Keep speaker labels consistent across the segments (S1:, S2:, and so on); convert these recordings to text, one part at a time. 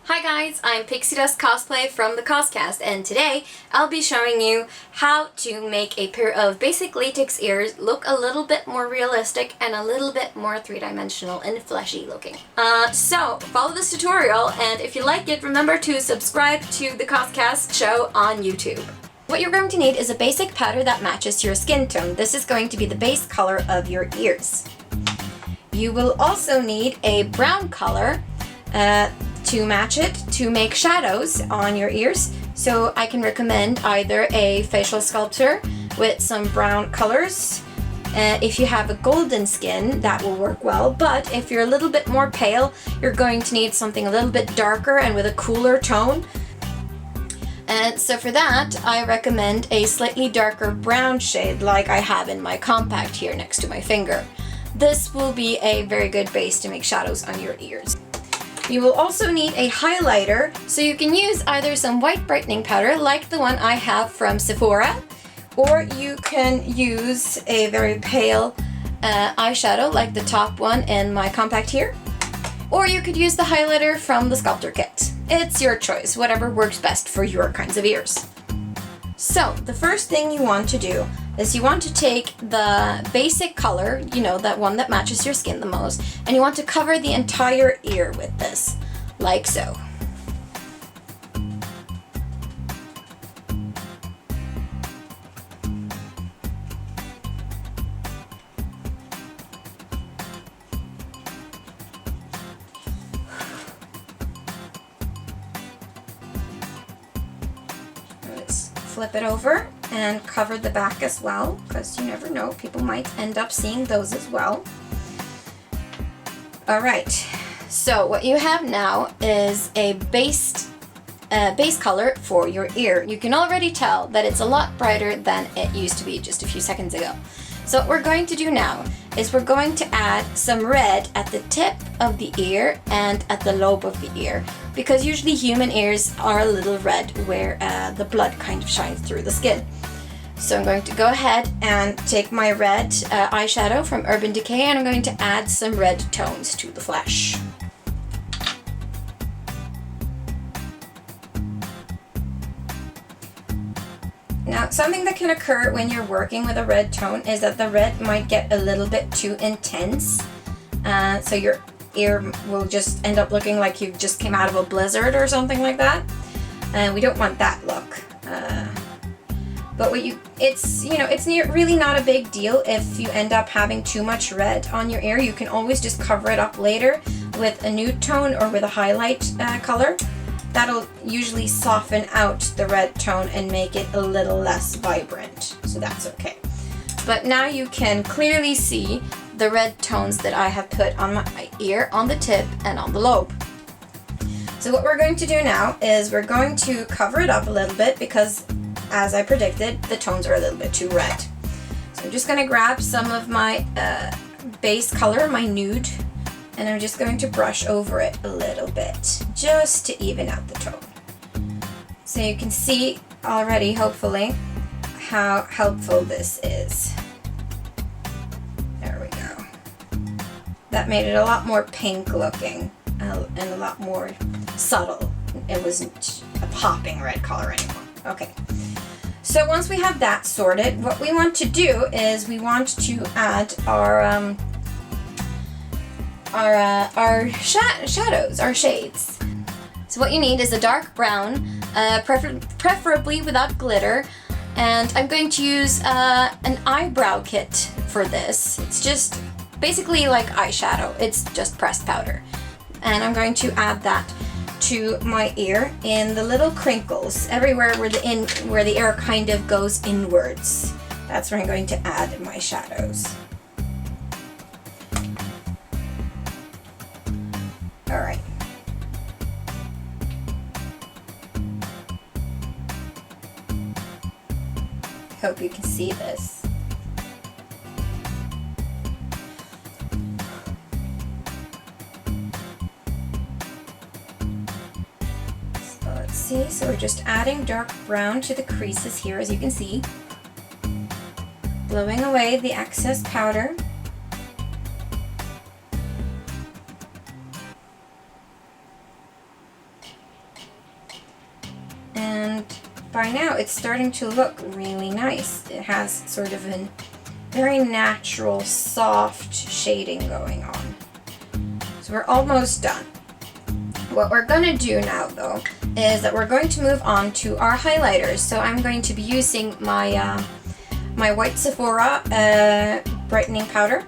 S1: Hi guys, I'm Pixiedust Cosplay from the CosCast, and today I'll be showing you how to make a pair of basic latex ears look a little bit more realistic and a little bit more three-dimensional and fleshy looking. So follow this tutorial, and if you like it, remember to subscribe to the CosCast show on YouTube. What you're going to need is a basic powder that matches your skin tone. This is going to be the base color of your ears. You will also need a brown color to match it to make shadows on your ears. So I can recommend either a facial sculptor with some brown colors. If you have a golden skin, that will work well, but if you're a little bit more pale, you're going to need something a little bit darker and with a cooler tone. And so for that, I recommend a slightly darker brown shade like I have in my compact here next to my finger. This will be a very good base to make shadows on your ears. You will also need a highlighter, so you can use either some white brightening powder like the one I have from Sephora, or you can use a very pale eyeshadow like the top one in my compact here, or you could use the highlighter from the sculptor kit. It's your choice, whatever works best for your kinds of ears. So the first thing you want to do is you want to take the basic color, you know, that one that matches your skin the most, and you want to cover the entire ear with this, like so. Flip it over and cover the back as well, because you never know, people might end up seeing those as well. Alright, so what you have now is a base color for your ear. You can already tell that it's a lot brighter than it used to be just a few seconds ago. So what we're going to do now is we're going to add some red at the tip of the ear and at the lobe of the ear, because usually human ears are a little red where the blood kind of shines through the skin. So I'm going to go ahead and take my red eyeshadow from Urban Decay, and I'm going to add some red tones to the flesh. Now, something that can occur when you're working with a red tone is that the red might get a little bit too intense. So your ear will just end up looking like you just came out of a blizzard or something like that. And we don't want that look. But it's really not a big deal if you end up having too much red on your ear. You can always just cover it up later with a nude tone or with a highlight color. That'll usually soften out the red tone and make it a little less vibrant, so that's okay. But now you can clearly see the red tones that I have put on my ear, on the tip, and on the lobe. So what we're going to do now is we're going to cover it up a little bit because, as I predicted, the tones are a little bit too red. So I'm just going to grab some of my base color, my nude, and I'm just going to brush over it a little bit, just to even out the tone. So you can see already, hopefully, how helpful this is. There we go. That made it a lot more pink looking and a lot more subtle. It wasn't a popping red color anymore. Okay. So once we have that sorted, what we want to do is we want to add our shadows, our shades. So what you need is a dark brown, preferably without glitter, and I'm going to use an eyebrow kit for this. It's just basically like eyeshadow, it's just pressed powder. And I'm going to add that to my ear in the little crinkles, everywhere where the air kind of goes inwards. That's where I'm going to add my shadows. Alright. Hope you can see this. So let's see, so we're just adding dark brown to the creases here, as you can see. Blowing away the excess powder. by now it's starting to look really nice. It has sort of a very natural, soft shading going on. So we're almost done. What we're going to do now, though, is that we're going to move on to our highlighters. So I'm going to be using my my white Sephora brightening powder.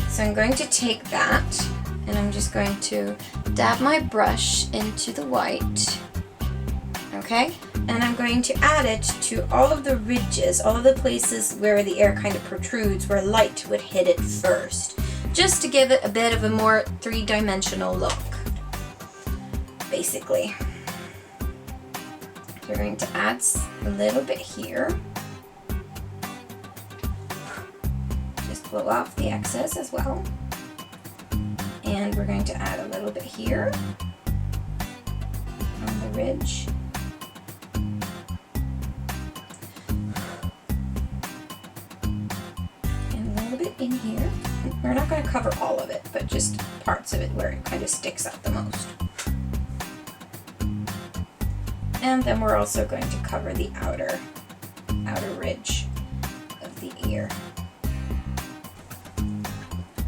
S1: So I'm going to take that, and I'm just going to dab my brush into the white. Okay? And I'm going to add it to all of the ridges, all of the places where the air kind of protrudes, where light would hit it first, just to give it a bit of a more three-dimensional look, basically. We're going to add a little bit here. Just blow off the excess as well. And we're going to add a little bit here on the ridge. In here. We're not going to cover all of it, but just parts of it where it kind of sticks out the most. And then we're also going to cover the outer ridge of the ear.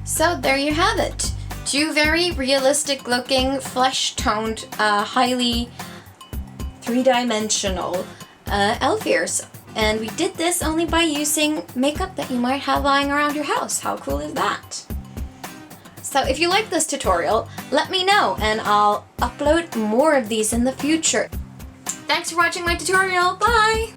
S1: So there you have it. Two very realistic looking, flesh-toned, highly three-dimensional elf ears. And we did this only by using makeup that you might have lying around your house. How cool is that? So if you like this tutorial, let me know and I'll upload more of these in the future. Thanks for watching my tutorial. Bye!